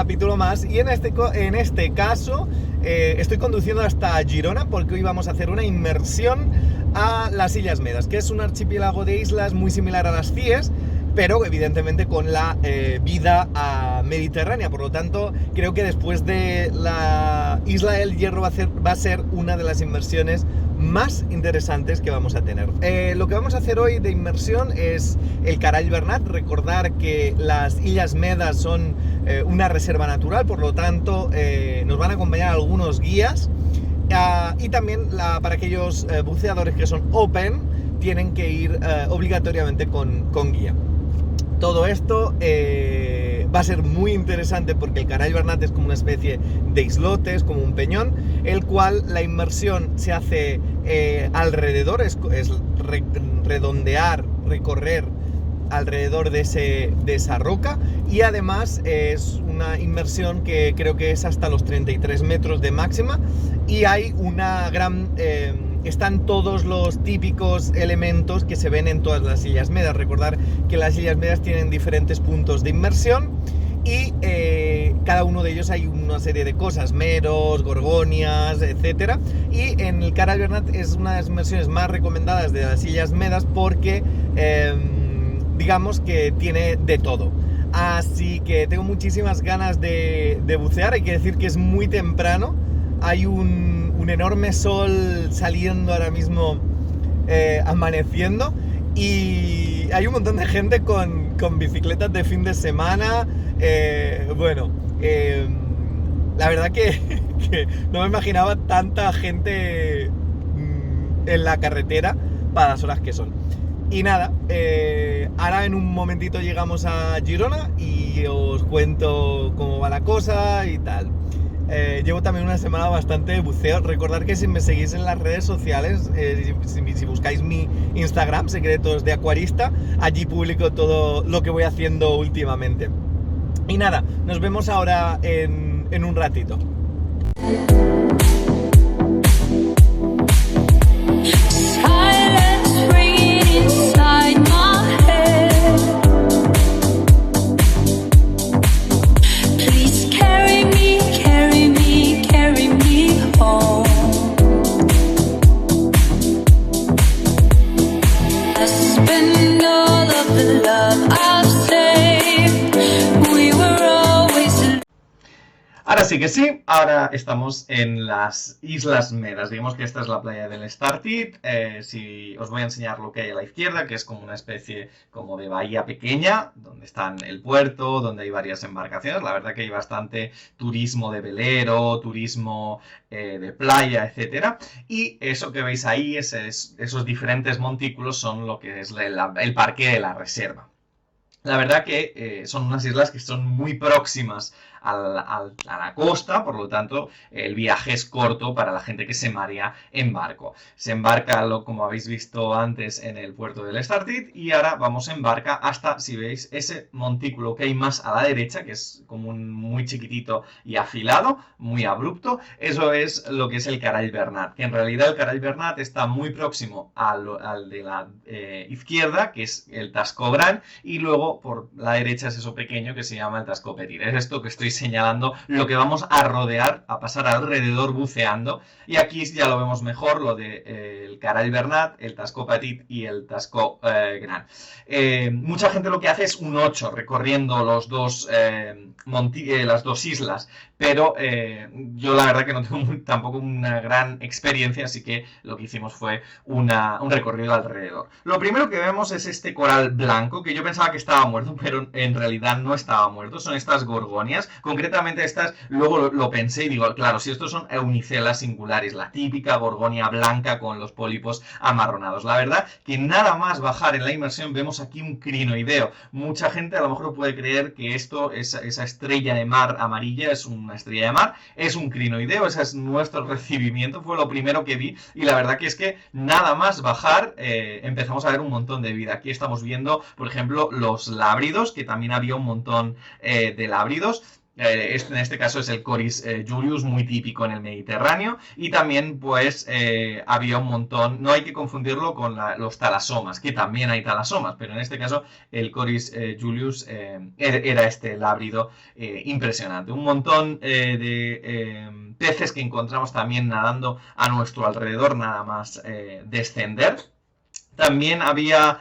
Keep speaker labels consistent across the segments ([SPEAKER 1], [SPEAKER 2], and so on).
[SPEAKER 1] capítulo más y en este caso estoy conduciendo hasta Girona porque hoy vamos a hacer una inmersión a las Illes Medes, que es un archipiélago de islas muy similar a las CIES, pero evidentemente con la vida mediterránea. Por lo tanto, creo que después de la Isla del Hierro va a ser una de las inmersiones más interesantes que vamos a tener. Lo que vamos a hacer hoy de inmersión es el Carall Bernat. Recordar que las Illes Medes son una reserva natural, por lo tanto nos van a acompañar algunos guías y también para aquellos buceadores que son open tienen que ir obligatoriamente con guía. Todo esto va a ser muy interesante porque el Carall Bernat es como una especie de islotes, como un peñón, el cual la inmersión se hace alrededor, es redondear, recorrer alrededor de esa roca, y además es una inmersión que creo que es hasta los 33 metros de máxima, y hay una gran... están todos los típicos elementos que se ven en todas las Illes Medes. Recordar que las Illes Medes tienen diferentes puntos de inmersión y cada uno de ellos hay una serie de cosas, meros, gorgonias, etcétera. Y en el Carall Bernat es una de las inmersiones más recomendadas de las Illes Medes porque digamos que tiene de todo. Así que tengo muchísimas ganas de bucear. Hay que decir que es muy temprano, hay un enorme sol saliendo ahora mismo, amaneciendo, y hay un montón de gente con bicicletas de fin de semana. La verdad que no me imaginaba tanta gente en la carretera para las horas que son. Y nada, ahora en un momentito llegamos a Girona y os cuento cómo va la cosa y tal. Llevo también una semana bastante de buceo. Recordad que si me seguís en las redes sociales, si buscáis mi Instagram, Secretos de Acuarista, allí publico todo lo que voy haciendo últimamente. Y nada, nos vemos ahora en un ratito. Ahora sí que sí, ahora estamos en las Islas Medes. Digamos que esta es la playa del Estartit. Si os voy a enseñar lo que hay a la izquierda, que es como una especie como de bahía pequeña, donde está el puerto, donde hay varias embarcaciones. La verdad que hay bastante turismo de velero, turismo de playa, etcétera. Y eso que veis ahí, esos diferentes montículos, son lo que es el parque de la reserva. La verdad que son unas islas que son muy próximas a la costa, por lo tanto el viaje es corto para la gente que se marea en barco. Se embarca, como habéis visto antes, en el puerto del Estartit, y ahora vamos en barca hasta, si veis, ese montículo que hay más a la derecha, que es como muy chiquitito y afilado, muy abrupto. Eso es lo que es el Carall Bernat, que en realidad el Carall Bernat está muy próximo al de la izquierda, que es el Tasco Gran, y luego por la derecha es eso pequeño que se llama el Tasco Petit. Es esto que estoy señalando, lo que vamos a rodear, a pasar alrededor buceando, y aquí ya lo vemos mejor, lo de el Carall Bernat, el Tasco Petit y el Tasco Gran. Mucha gente lo que hace es un 8 recorriendo las dos islas, pero yo la verdad que no tengo tampoco una gran experiencia, así que lo que hicimos fue un recorrido alrededor. Lo primero que vemos es este coral blanco, que yo pensaba que estaba muerto, pero en realidad no estaba muerto. Son estas gorgonias, concretamente estas, luego lo pensé y digo, claro, si estos son Eunicelas singularis, la típica gorgonia blanca con los pólipos amarronados. La verdad que nada más bajar en la inmersión vemos aquí un crinoideo. Mucha gente a lo mejor puede creer que esto, esa estrella de mar amarilla, es una estrella de mar, es un crinoideo. Ese es nuestro recibimiento, fue lo primero que vi, y la verdad que es que nada más bajar empezamos a ver un montón de vida. Aquí estamos viendo, por ejemplo, los lábridos, que también había un montón de lábridos. En este caso es el Coris Julius, muy típico en el Mediterráneo. Y también, pues, había un montón, no hay que confundirlo con los talasomas, que también hay talasomas, pero en este caso el Coris Julius era este lábrido impresionante. Un montón de peces que encontramos también nadando a nuestro alrededor, nada más descender. También había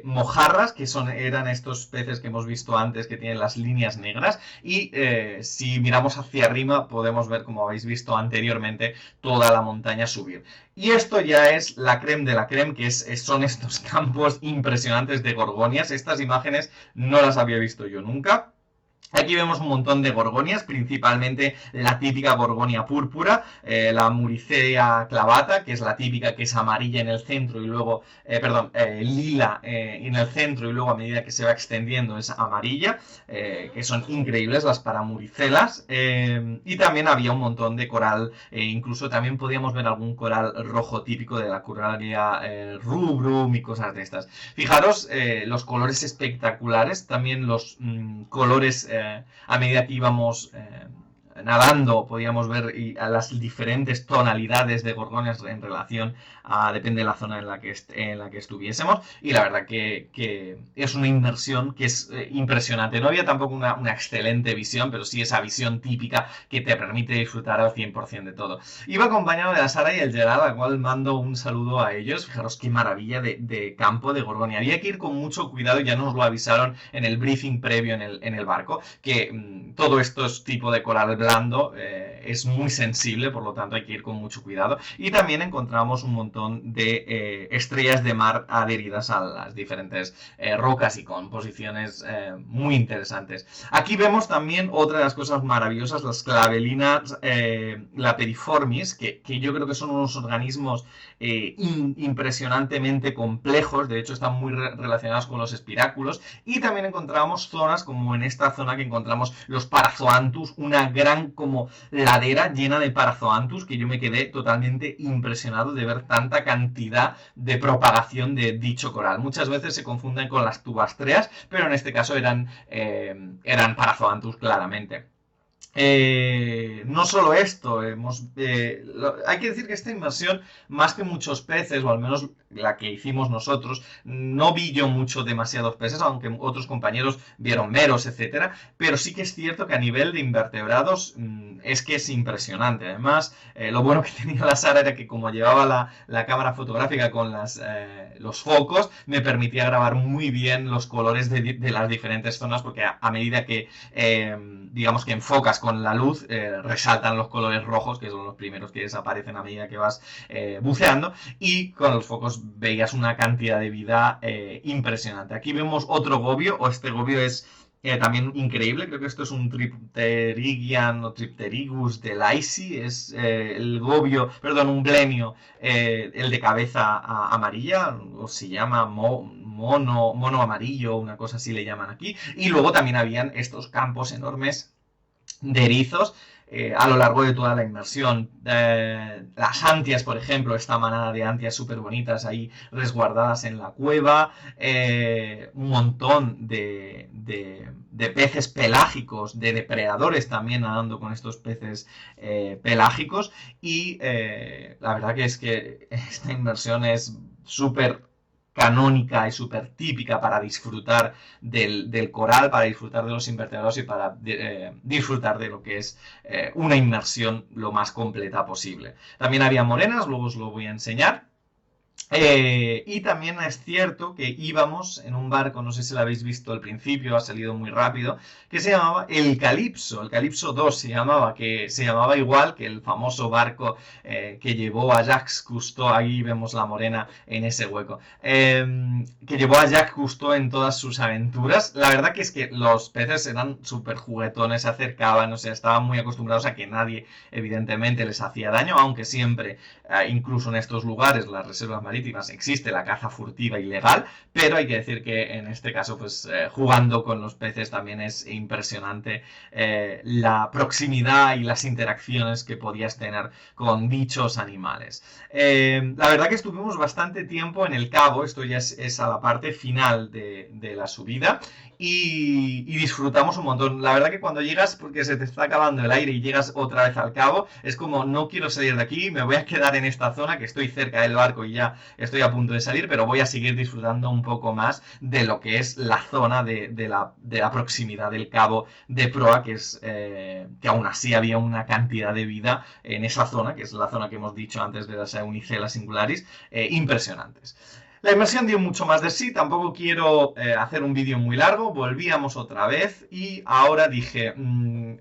[SPEAKER 1] mojarras, que eran estos peces que hemos visto antes, que tienen las líneas negras. Y si miramos hacia arriba, podemos ver, como habéis visto anteriormente, toda la montaña subir. Y esto ya es la creme de la creme, que son estos campos impresionantes de gorgonias. Estas imágenes no las había visto yo nunca. Aquí vemos un montón de gorgonias, principalmente la típica gorgonia púrpura, la Muricea clavata, que es la típica, que es amarilla en el centro y luego, lila en el centro y luego a medida que se va extendiendo es amarilla, que son increíbles las paramuricelas. Y también había un montón de coral, incluso también podíamos ver algún coral rojo típico de la Corallia rubrum y cosas de estas. Fijaros los colores espectaculares, también los colores a medida que íbamos nadando, podíamos ver a las diferentes tonalidades de gorgonias en relación a, depende de la zona en la que estuviésemos, y la verdad que es una inmersión que es impresionante. No había tampoco una excelente visión, pero sí esa visión típica que te permite disfrutar al 100% de todo. Iba acompañado de la Sara y el Gerard, al cual mando un saludo a ellos. Fijaros qué maravilla de campo de gorgonia. Había que ir con mucho cuidado, ya nos lo avisaron en el briefing previo en el barco, que todo esto es tipo de coral blando, es muy sensible, por lo tanto hay que ir con mucho cuidado. Y también encontramos un montón de estrellas de mar adheridas a las diferentes rocas y con posiciones muy interesantes. Aquí vemos también otra de las cosas maravillosas, las clavelinas laperiformis, que yo creo que son unos organismos impresionantemente complejos. De hecho están muy relacionados con los espiráculos. Y también encontramos zonas como en esta zona que encontramos los Parazoanthus, una gran como ladera llena de Parazoanthus, que yo me quedé totalmente impresionado de ver tanta cantidad de propagación de dicho coral. Muchas veces se confunden con las tubastreas, pero en este caso eran Parazoanthus claramente. No solo esto, hay que decir que esta inmersión, más que muchos peces, o al menos la que hicimos nosotros, no vi yo demasiados peces, aunque otros compañeros vieron meros, etcétera, pero sí que es cierto que a nivel de invertebrados es que es impresionante. Además, lo bueno que tenía la Sara era que como llevaba la cámara fotográfica con los focos, me permitía grabar muy bien los colores de las diferentes zonas, porque a medida que digamos que enfocas con la luz, resaltan los colores rojos, que son los primeros que desaparecen a medida que vas buceando, y con los focos veías una cantidad de vida impresionante. Aquí vemos otro gobio, este gobio es también increíble. Creo que esto es un Tripterigian o Tripterigus de Laisi, es un blenio, el de cabeza amarilla, o se llama mono amarillo, una cosa así le llaman aquí. Y luego también habían estos campos enormes de erizos a lo largo de toda la inmersión. Las antias, por ejemplo, esta manada de antias súper bonitas ahí resguardadas en la cueva, un montón de peces pelágicos, de depredadores también nadando con estos peces pelágicos, y la verdad que es que esta inmersión es súper canónica y súper típica para disfrutar del coral, para disfrutar de los invertebrados y para disfrutar de lo que es una inmersión lo más completa posible. También había morenas, luego os lo voy a enseñar. Y también es cierto que íbamos en un barco, no sé si lo habéis visto al principio, ha salido muy rápido, que se llamaba el Calypso 2 se llamaba, que se llamaba igual que el famoso barco que llevó a Jacques Cousteau. Ahí vemos la morena en ese hueco, que llevó a Jacques Cousteau en todas sus aventuras. La verdad que es que los peces eran súper juguetones, se acercaban, o sea, estaban muy acostumbrados a que nadie evidentemente les hacía daño, aunque siempre, incluso en estos lugares, las reservas marinas, marítimas existe la caza furtiva ilegal, pero hay que decir que en este caso, pues jugando con los peces también es impresionante la proximidad y las interacciones que podías tener con dichos animales. La verdad que estuvimos bastante tiempo en el cabo, esto ya es a la parte final de la subida, y disfrutamos un montón. La verdad que cuando llegas, porque se te está acabando el aire y llegas otra vez al cabo, es como no quiero salir de aquí, me voy a quedar en esta zona que estoy cerca del barco y ya estoy a punto de salir, pero voy a seguir disfrutando un poco más de lo que es la zona de la proximidad del cabo de proa, que es que aún así había una cantidad de vida en esa zona, que es la zona que hemos dicho antes de las Eunicella singularis, impresionantes. La inmersión dio mucho más de sí, tampoco quiero hacer un vídeo muy largo, volvíamos otra vez y ahora dije,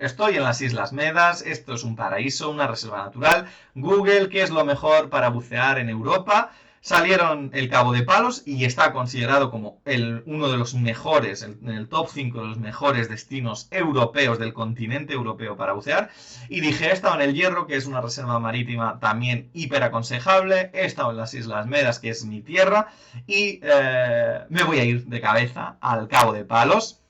[SPEAKER 1] estoy en las Islas Medas, esto es un paraíso, una reserva natural, Google, ¿qué es lo mejor para bucear en Europa? Salieron el Cabo de Palos y está considerado como uno de los mejores, en el top 5 de los mejores destinos europeos del continente europeo para bucear. Y dije, he estado en el Hierro, que es una reserva marítima también hiper aconsejable, he estado en las Islas Medas, que es mi tierra, y me voy a ir de cabeza al Cabo de Palos.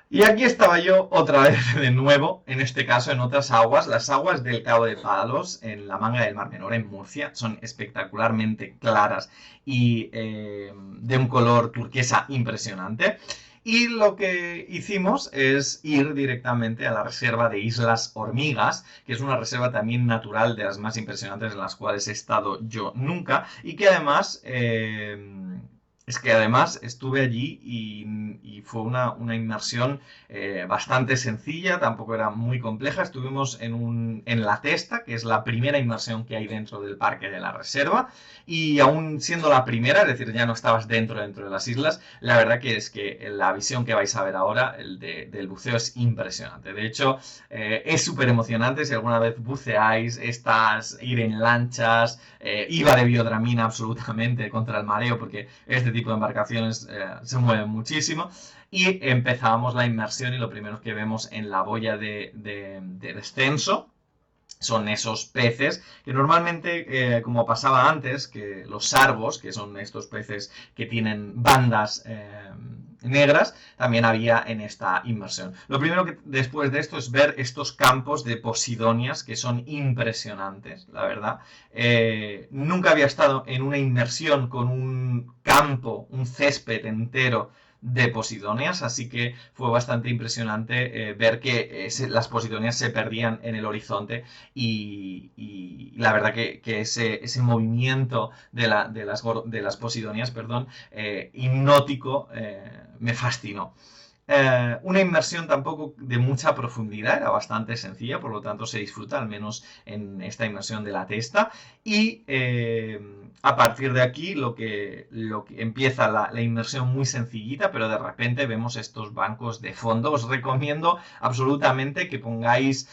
[SPEAKER 1] Y aquí estaba yo otra vez de nuevo, en este caso en otras aguas, las aguas del Cabo de Palos, en la manga del Mar Menor, en Murcia, son espectacularmente claras y de un color turquesa impresionante. Y lo que hicimos es ir directamente a la reserva de Islas Hormigas, que es una reserva también natural de las más impresionantes en las cuales he estado yo nunca, y que además... Es que además estuve allí y fue una inmersión bastante sencilla, tampoco era muy compleja. Estuvimos en la Testa, que es la primera inmersión que hay dentro del parque de la reserva, y aún siendo la primera, es decir, ya no estabas dentro de las islas, la verdad que es que la visión que vais a ver ahora, del buceo, es impresionante. De hecho, es súper emocionante si alguna vez buceáis, ir en lanchas, IVA de biodramina absolutamente contra el mareo, porque este tipo de embarcaciones se mueven muchísimo. Y empezábamos la inmersión y lo primero que vemos en la boya de descenso son esos peces que normalmente, como pasaba antes, que los sargos, que son estos peces que tienen bandas negras, también había en esta inmersión. Lo primero que después de esto es ver estos campos de posidonias que son impresionantes, la verdad. Nunca había estado en una inmersión con un campo, un césped entero de posidonias, así que fue bastante impresionante ver que las posidonias se perdían en el horizonte y la verdad que ese movimiento de las posidonias, perdón, hipnótico, me fascinó. Una inmersión tampoco de mucha profundidad, era bastante sencilla, por lo tanto se disfruta, al menos en esta inmersión de la Testa. Y a partir de aquí lo que empieza la inmersión muy sencillita, pero de repente vemos estos bancos de fondo. Os recomiendo absolutamente que pongáis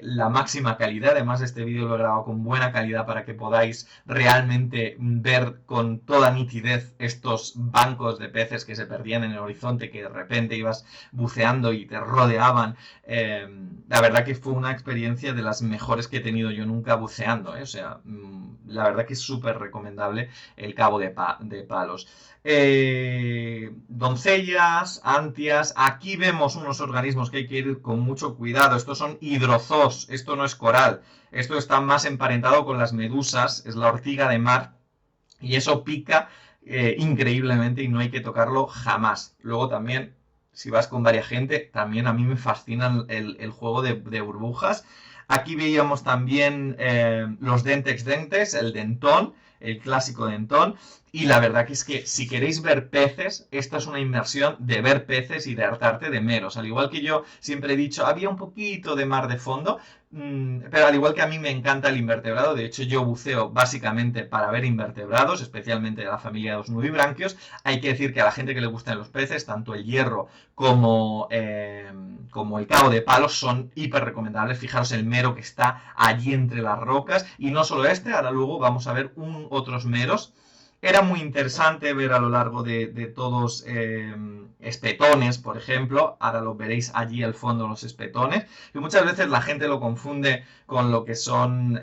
[SPEAKER 1] la máxima calidad. Además, este vídeo lo he grabado con buena calidad para que podáis realmente ver con toda nitidez estos bancos de peces que se perdían en el horizonte, que de repente ibas buceando y te rodeaban. La verdad que fue una experiencia de las mejores que he tenido yo nunca buceando, o sea, la verdad que es súper recomendable el Cabo de Palos. Doncellas, antias, aquí vemos unos organismos que hay que ir con mucho cuidado. Estos son hidrozoos, esto no es coral, esto está más emparentado con las medusas, es la ortiga de mar y eso pica increíblemente y no hay que tocarlo jamás. Luego también, si vas con varias gente, también a mí me fascina el juego de burbujas. Aquí veíamos también los dentex dentes, el dentón, el clásico dentón, Y la verdad que es que si queréis ver peces, esta es una inmersión de ver peces y de hartarte de meros. Al igual que yo siempre he dicho, había un poquito de mar de fondo, pero al igual que a mí me encanta el invertebrado, de hecho yo buceo básicamente para ver invertebrados, especialmente de la familia de los nudibranquios. Hay que decir que a la gente que le gustan los peces, tanto el hierro como el cabo de palos son hiper recomendables. Fijaros el mero que está allí entre las rocas. Y no solo este, ahora luego vamos a ver otros meros. Era muy interesante ver a lo largo de todos espetones, por ejemplo. Ahora lo veréis allí al fondo, los espetones. Y muchas veces la gente lo confunde con lo que son,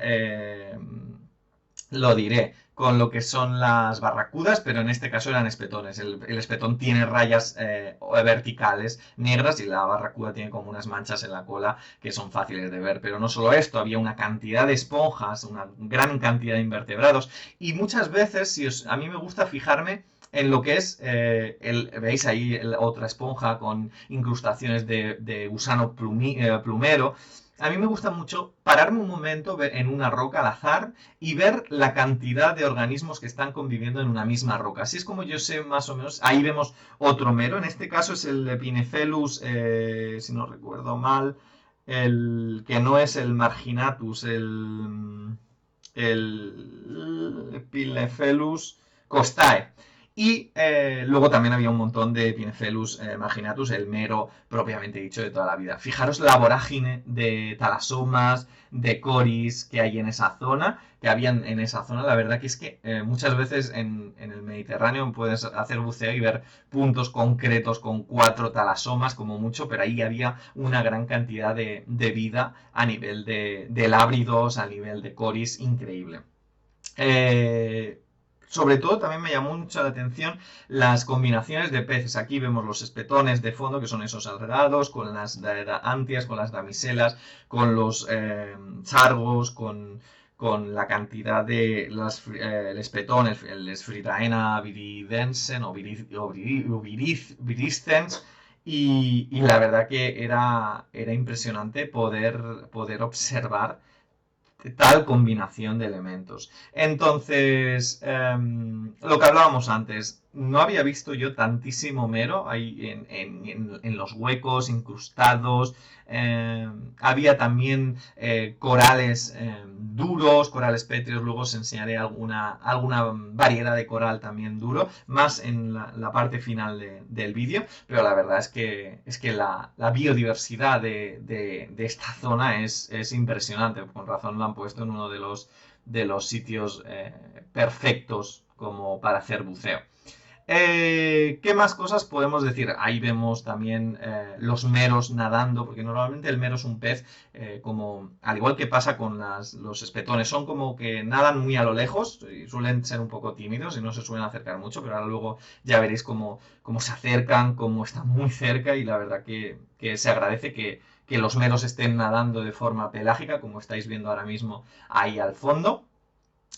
[SPEAKER 1] lo diré, con lo que son las barracudas, pero en este caso eran espetones. El espetón tiene rayas verticales negras y la barracuda tiene como unas manchas en la cola que son fáciles de ver. Pero no solo esto, había una cantidad de esponjas, una gran cantidad de invertebrados y muchas veces, a mí me gusta fijarme en lo que es, veis ahí otra esponja con incrustaciones de gusano plumero. A mí me gusta mucho pararme un momento en una roca al azar y ver la cantidad de organismos que están conviviendo en una misma roca. Así es como yo sé más o menos. Ahí vemos otro mero. En este caso es el Epinephelus, si no recuerdo mal, el que no es el Marginatus, el Epinephelus costae. Y luego también había un montón de Epinephelus marginatus, el mero propiamente dicho de toda la vida. Fijaros la vorágine de talasomas, de coris que hay en esa zona, que habían en esa zona. La verdad que es que muchas veces en el Mediterráneo puedes hacer buceo y ver puntos concretos con 4 talasomas como mucho, pero ahí había una gran cantidad de vida a nivel de lábridos, a nivel de coris, increíble. Sobre todo también me llamó mucho la atención las combinaciones de peces. Aquí vemos los espetones de fondo, que son esos alargados, con las antias, con las damiselas, con los sargos, con la cantidad de el espetón, el Sphryraena viridensen o viriscens. Y la verdad que era impresionante poder observar tal combinación de elementos. Entonces, lo que hablábamos antes, no había visto yo tantísimo mero ahí en los huecos incrustados. Había también corales duros, corales pétreos. Luego os enseñaré alguna variedad de coral también duro, más en la parte final del vídeo. Pero la verdad es que la biodiversidad de esta zona es impresionante. Con razón la han puesto en uno de los sitios perfectos como para hacer buceo. ¿Qué más cosas podemos decir? Ahí vemos también los meros nadando, porque normalmente el mero es un pez como, al igual que pasa con los espetones, son como que nadan muy a lo lejos y suelen ser un poco tímidos y no se suelen acercar mucho, pero ahora luego ya veréis cómo se acercan, cómo están muy cerca y la verdad que se agradece que los meros estén nadando de forma pelágica, como estáis viendo ahora mismo ahí al fondo.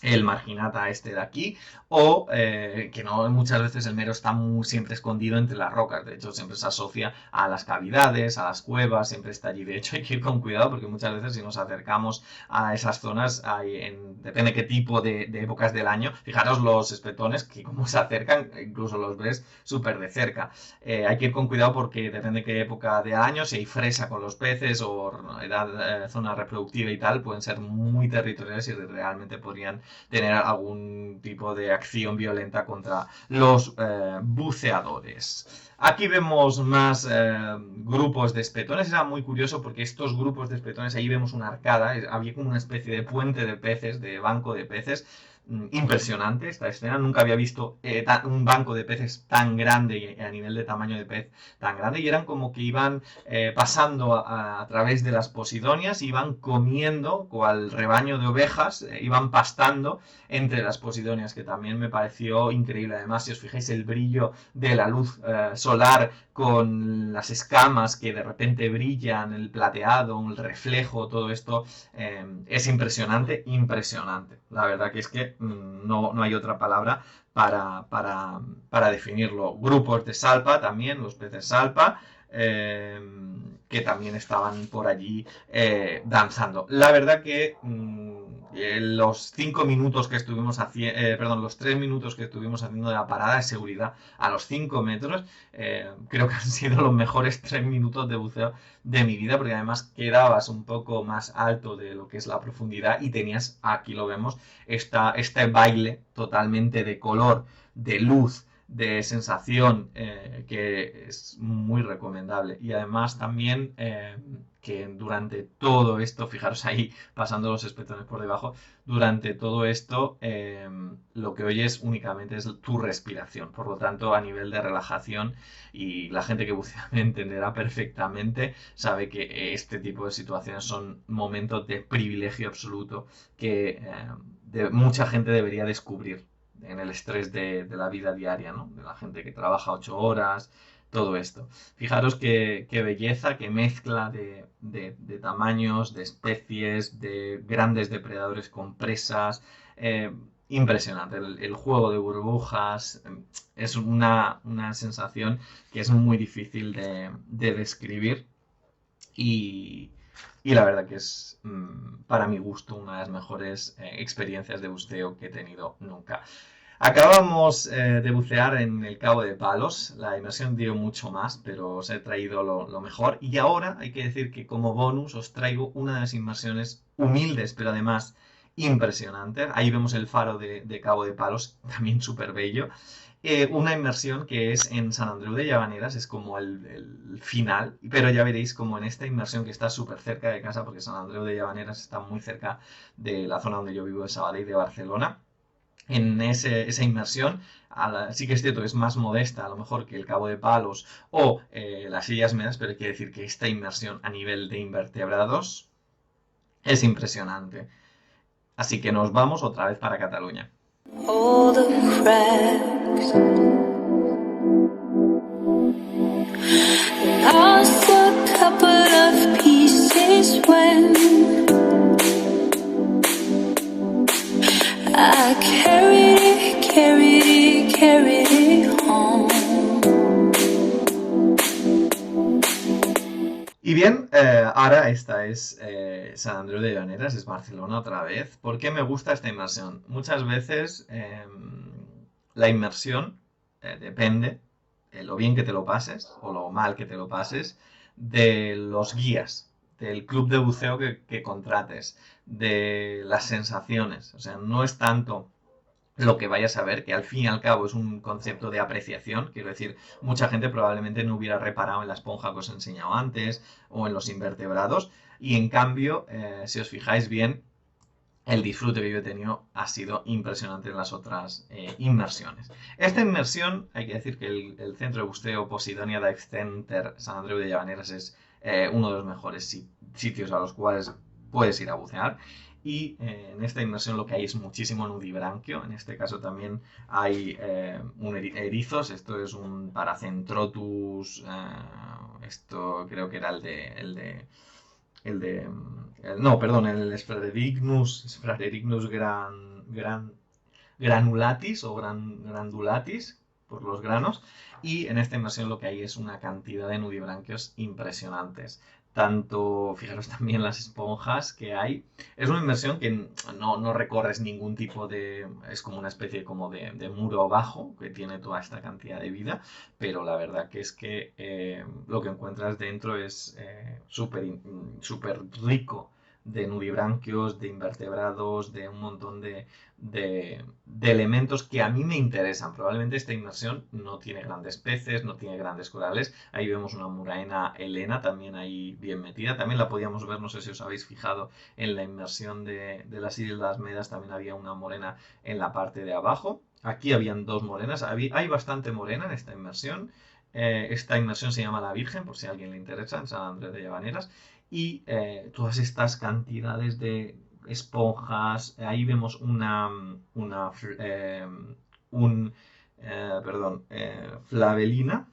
[SPEAKER 1] El marginata este de aquí, o que no, muchas veces el mero está siempre escondido entre las rocas, de hecho siempre se asocia a las cavidades, a las cuevas, siempre está allí, de hecho hay que ir con cuidado porque muchas veces si nos acercamos a esas zonas, depende qué tipo de épocas del año, fijaros los espetones que como se acercan, incluso los ves súper de cerca. Hay que ir con cuidado porque depende qué época del año, si hay fresa con los peces o zona reproductiva y tal, pueden ser muy territoriales y realmente podrían tener algún tipo de acción violenta contra los buceadores. Aquí vemos más grupos de espetones. Era muy curioso porque estos grupos de espetones, ahí vemos una arcada, había como una especie de puente de peces, de banco de peces. Impresionante esta escena, nunca había visto un banco de peces tan grande y a nivel de tamaño de pez tan grande, y eran como que iban pasando a través de las posidonias, iban comiendo cual rebaño de ovejas, iban pastando entre las posidonias, que también me pareció increíble. Además, si os fijáis el brillo de la luz solar con las escamas que de repente brillan, el plateado, el reflejo, todo esto es impresionante, impresionante. La verdad que es que no hay otra palabra para definirlo. Grupos de salpa también, los peces salpa. que también estaban por allí danzando. La verdad que los 5 minutos que estuvimos haciendo, perdón, los 3 minutos que estuvimos haciendo de la parada de seguridad a los 5 metros, creo que han sido los mejores 3 minutos de buceo de mi vida, porque además quedabas un poco más alto de lo que es la profundidad y tenías, aquí lo vemos, este baile totalmente de color, de luz, de sensación, que es muy recomendable. Y además también que durante todo esto, fijaros ahí pasando los espectadores por debajo, durante todo esto lo que oyes únicamente es tu respiración. Por lo tanto, a nivel de relajación, y la gente que bucea me entenderá perfectamente, sabe que este tipo de situaciones son momentos de privilegio absoluto que mucha gente debería descubrir en el estrés de la vida diaria, ¿no? De la gente que trabaja 8 horas, todo esto. Fijaros qué belleza, qué mezcla de tamaños, de especies, de grandes depredadores con presas. Impresionante. El juego de burbujas es una sensación que es muy difícil de describir y, y la verdad que es, para mi gusto, una de las mejores experiencias de buceo que he tenido nunca. Acabamos de bucear en el Cabo de Palos. La inmersión dio mucho más, pero os he traído lo mejor. Y ahora hay que decir que como bonus os traigo una de las inmersiones humildes, pero además impresionantes. Ahí vemos el faro de Cabo de Palos, también súper bello. Una inmersión que es en Sant Andreu de Llavaneres, es como el final, pero ya veréis como en esta inmersión que está súper cerca de casa, porque Sant Andreu de Llavaneres está muy cerca de la zona donde yo vivo, de Sabadell, de Barcelona. En esa inmersión, sí que es cierto, es más modesta a lo mejor que el Cabo de Palos o las Illas Medes, pero hay que decir que esta inmersión a nivel de invertebrados es impresionante. Así que nos vamos otra vez para Cataluña. All the cracks. Lost a couple of pieces when I carried it home. Y bien, ahora esta es Sant Andreu de Llavaneres, es Barcelona otra vez. ¿Por qué me gusta esta inmersión? Muchas veces la inmersión depende de lo bien que te lo pases o lo mal que te lo pases, de los guías, del club de buceo que contrates, de las sensaciones. O sea, no es tanto lo que vayas a ver, que al fin y al cabo es un concepto de apreciación. Quiero decir, mucha gente probablemente no hubiera reparado en la esponja que os he enseñado antes o en los invertebrados, y en cambio, si os fijáis bien, el disfrute que yo he tenido ha sido impresionante en las otras inmersiones. Esta inmersión, hay que decir que el centro de buceo Posidonia Dive Center Sant Andreu de Llavaneres es uno de los mejores sitios a los cuales puedes ir a bucear. Y en esta inmersión lo que hay es muchísimo nudibranquio. En este caso también hay erizos. Esto es un Paracentrotus. Esto creo que era el Sphaericnus granulatis o grandulatis, por los granos. Y en esta inmersión lo que hay es una cantidad de nudibranquios impresionantes. Tanto, fijaros también las esponjas que hay. Es una inmersión que no recorres ningún tipo de... Es como una especie como de muro bajo que tiene toda esta cantidad de vida, pero la verdad que es que lo que encuentras dentro es súper rico de nudibranquios, de invertebrados, de un montón de elementos que a mí me interesan. Probablemente esta inmersión no tiene grandes peces, no tiene grandes corales. Ahí vemos una muraena helena también ahí bien metida. También la podíamos ver, no sé si os habéis fijado, en la inmersión de las Islas Medas también había una morena en la parte de abajo. Aquí habían dos morenas. Hay bastante morena en esta inmersión. Esta inmersión se llama La Virgen, por si a alguien le interesa, en Sant Andreu de Llavaneres. Y todas estas cantidades de esponjas, ahí vemos flavelina,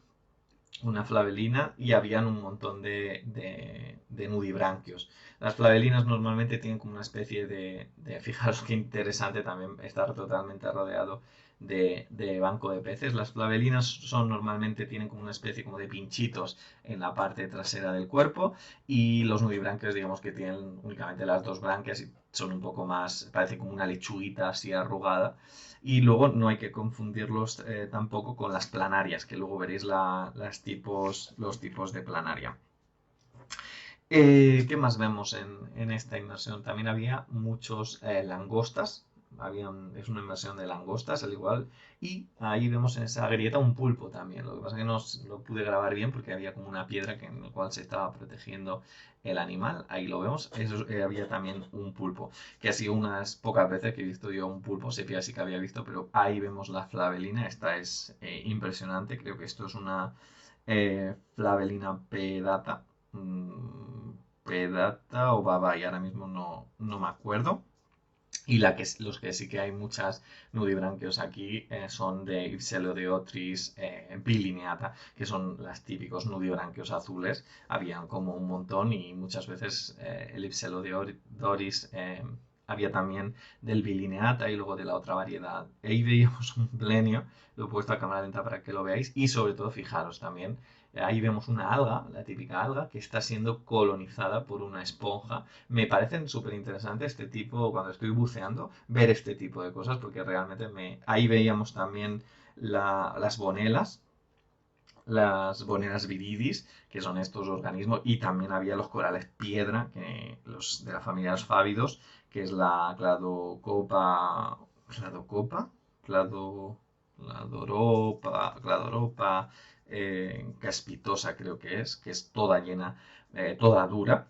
[SPEAKER 1] una flabelina y habían un montón de nudibranquios. Las flabelinas normalmente tienen como una especie fijaros qué interesante también estar totalmente rodeado de banco de peces. Las flabelinas son normalmente tienen como una especie como de pinchitos en la parte trasera del cuerpo y los nudibranquios digamos que tienen únicamente las dos branquias y son un poco más, parece como una lechuguita así arrugada. Y luego no hay que confundirlos tampoco con las planarias, que luego veréis los tipos de planaria. ¿Qué más vemos en esta inmersión? También había muchos langostas. Es una inmersión de langostas al igual. Y ahí vemos en esa grieta un pulpo también. Lo que pasa es que no lo pude grabar bien porque había como una piedra en la cual se estaba protegiendo el animal. Ahí lo vemos. Había también un pulpo. Que ha sido unas pocas veces que he visto yo un pulpo sepia, sí que había visto. Pero ahí vemos la flabelina. Esta es impresionante. Creo que esto es una Flavelina pedata. Pedata o baba, y ahora mismo no me acuerdo. Y los que sí que hay muchas nudibranquios aquí son de Ipsilodeotris bilineata, que son las típicos nudibranquios azules. Habían como un montón y muchas veces el Ipsilodeoris había también del bilineata y luego de la otra variedad. Ahí veíamos un plenio, lo he puesto a cámara lenta para que lo veáis y sobre todo fijaros también. Ahí vemos una alga, la típica alga, que está siendo colonizada por una esponja. Me parecen súper interesantes este tipo, cuando estoy buceando, ver este tipo de cosas, porque realmente Ahí veíamos también las boneras viridis, que son estos organismos, y también había los corales piedra, los de la familia de los fávidos, que es la cladocopa, clado, cladoropa, caspitosa creo que es toda llena, toda dura,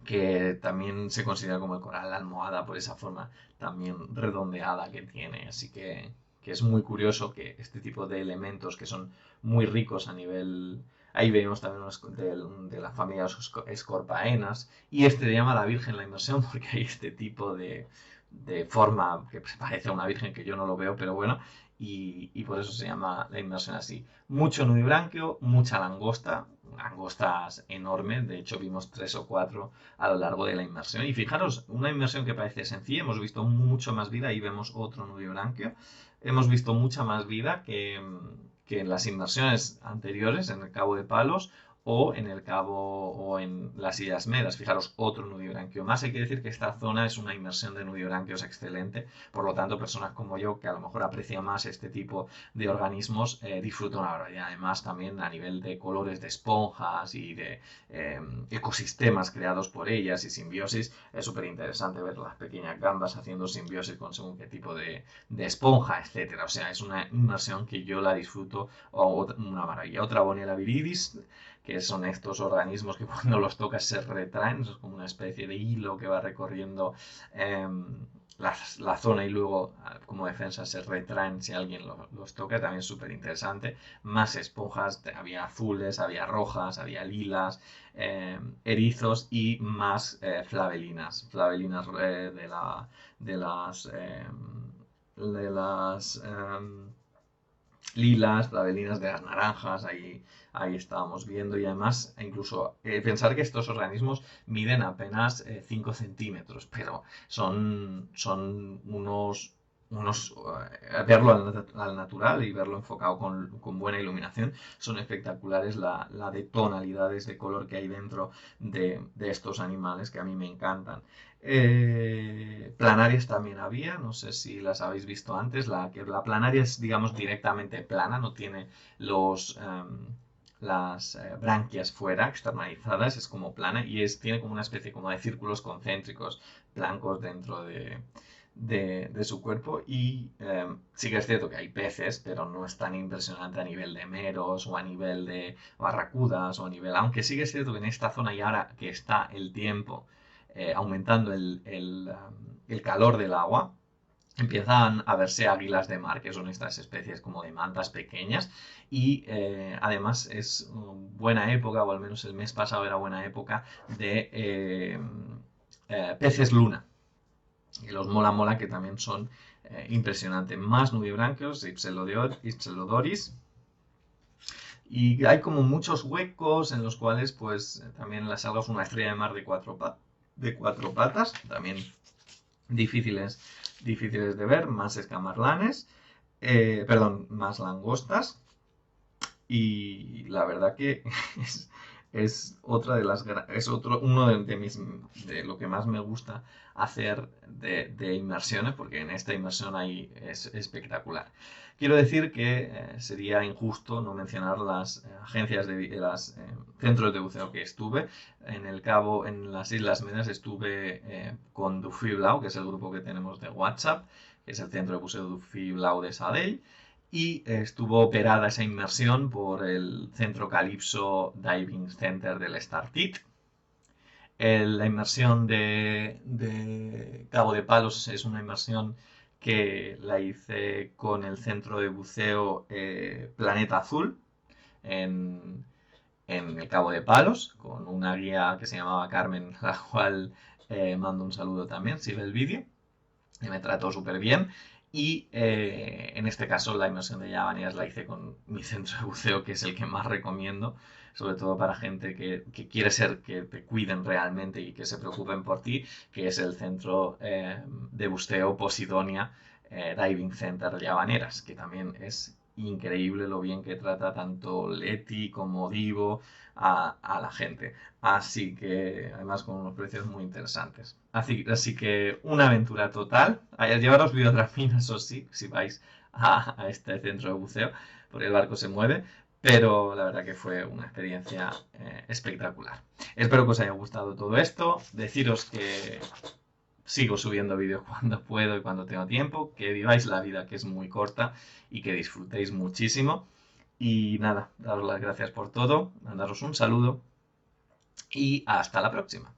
[SPEAKER 1] que también se considera como el coral almohada por esa forma también redondeada que tiene. Así que es muy curioso que este tipo de elementos que son muy ricos a nivel... Ahí vemos también unos de la familia de los escorpaenas. Y este se llama la Virgen la inmersión porque hay este tipo de forma que parece una virgen que yo no lo veo, pero bueno. Y por eso se llama la inmersión así. Mucho nudibranquio, mucha langosta, langostas enormes. De hecho, vimos tres o cuatro a lo largo de la inmersión. Y fijaros, una inmersión que parece sencilla, hemos visto mucho más vida, ahí vemos otro nudibranquio, hemos visto mucha más vida que en las inmersiones anteriores, en el Cabo de Palos o en las Islas Medas. Fijaros, otro nudibranquio más. Hay que decir que esta zona es una inmersión de nudibranquios excelente, por lo tanto, personas como yo, que a lo mejor aprecian más este tipo de organismos, disfrutan ahora. Y además también a nivel de colores de esponjas y de ecosistemas creados por ellas y simbiosis, es súper interesante ver las pequeñas gambas haciendo simbiosis con según qué tipo de esponja, etcétera. O sea, es una inmersión que yo la disfruto una maravilla. Otra Bonella viridis, que son estos organismos que cuando los tocas se retraen, es como una especie de hilo que va recorriendo eh, la zona y luego como defensa se retraen si alguien los toca, también es súper interesante. Más esponjas, había azules, había rojas, había lilas, erizos y más flabelinas de las, eh, de las lilas, flabelinas de las naranjas, ahí estábamos viendo y además incluso pensar que estos organismos miden apenas 5 centímetros, pero son verlo al natural y verlo enfocado con buena iluminación, son espectaculares la de tonalidades de color que hay dentro de estos animales que a mí me encantan. Planarias también había, no sé si las habéis visto antes. La planaria es, digamos, directamente plana, no tiene las branquias fuera, externalizadas, es como plana y tiene como una especie como de círculos concéntricos blancos dentro de su cuerpo. Y sí que es cierto que hay peces, pero no es tan impresionante a nivel de meros o a nivel de barracudas o a nivel... Aunque sí que es cierto que en esta zona y ahora que está el tiempo aumentando el calor del agua, empiezan a verse águilas de mar, que son estas especies como de mantas pequeñas, y además es buena época, o al menos el mes pasado era buena época, de peces luna, y los mola mola que también son impresionantes. Más nudibranquios, Ipsilodoris, Y hay como muchos huecos en los cuales pues también las algas, una estrella de mar de cuatro patas, también difíciles, difíciles de ver, más escamarlanes, perdón, más langostas. Y la verdad que es otra de las es otro uno de mis de lo que más me gusta hacer de inmersiones, porque en esta inmersión ahí es espectacular. Quiero decir que sería injusto no mencionar las agencias las centros de buceo que estuve. En el Cabo, en las Islas Medas, estuve con Dufy Blau, que es el grupo que tenemos de WhatsApp, que es el centro de buceo Dufy Blau de Sadell, y estuvo operada esa inmersión por el Centro Calypso Diving Center del Startit. La inmersión de Cabo de Palos es una inmersión que la hice con el centro de buceo Planeta Azul en, en el Cabo de Palos, con una guía que se llamaba Carmen, la cual mando un saludo también, sigue el vídeo, y me trató súper bien. Y en este caso la inmersión de Llavaneras la hice con mi centro de buceo, que es el que más recomiendo, sobre todo para gente que quiere ser, que te cuiden realmente y que se preocupen por ti, que es el centro de buceo Posidonia Diving Center Llavaneras, que también es increíble lo bien que trata tanto Leti como Divo a la gente. Así que, además, con unos precios muy interesantes. Así que, una aventura total. Llevaros biodrafina, eso sí, si vais a este centro de buceo, porque el barco se mueve. Pero la verdad que fue una experiencia espectacular. Espero que os haya gustado todo esto. Deciros que sigo subiendo vídeos cuando puedo y cuando tengo tiempo. Que viváis la vida, que es muy corta, y que disfrutéis muchísimo. Y nada, daros las gracias por todo, mandaros un saludo y hasta la próxima.